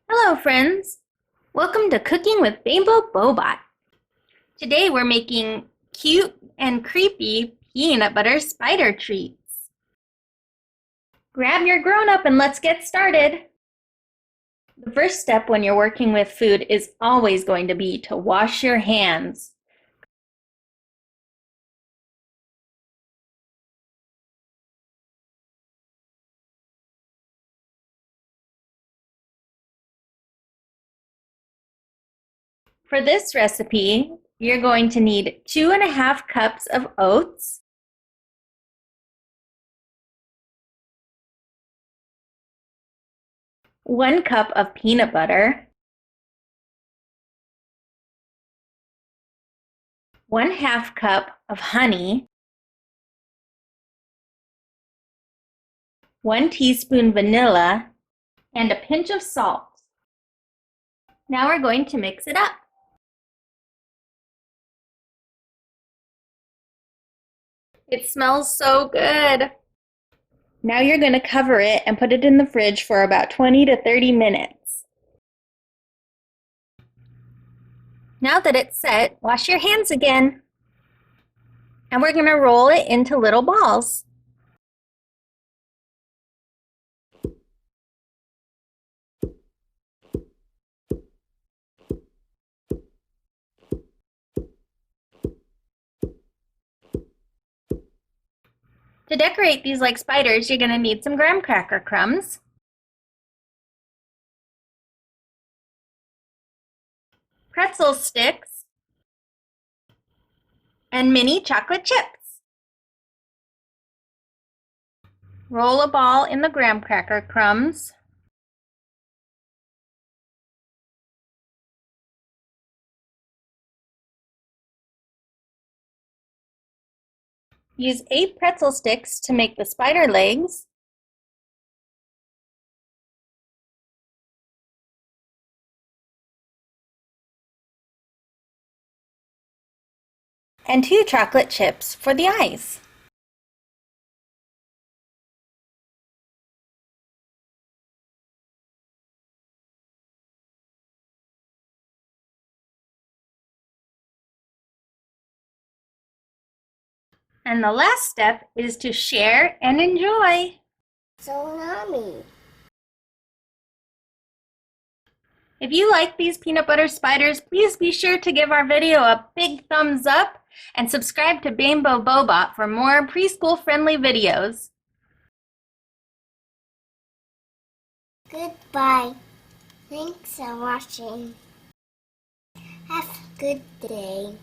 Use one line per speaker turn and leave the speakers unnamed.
Hello friends! Welcome to Cooking with Bainbow Bobot. Today we're making cute and creepy peanut butter spider treats. Grab your grown-up and let's get started! The first step when you're working with food is always going to be to wash your hands. For this recipe, you're going to need 2.5 cups of oats, 1 cup of peanut butter, 1/2 cup of honey, 1 teaspoon vanilla, and a pinch of salt. Now we're going to mix it up. It smells so good. Now you're going to cover it and put it in the fridge for about 20 to 30 minutes. Now that it's set, wash your hands again. And we're going to roll it into little balls. To decorate these like spiders, you're going to need some graham cracker crumbs, pretzel sticks, and mini chocolate chips. Roll a ball in the graham cracker crumbs. Use 8 pretzel sticks to make the spider legs. And 2 chocolate chips for the eyes. And the last step is to share and enjoy.
So yummy.
If you like these peanut butter spiders, please be sure to give our video a big thumbs up and subscribe to Bainbow Bobot for more preschool friendly videos.
Goodbye. Thanks for watching. Have a good day.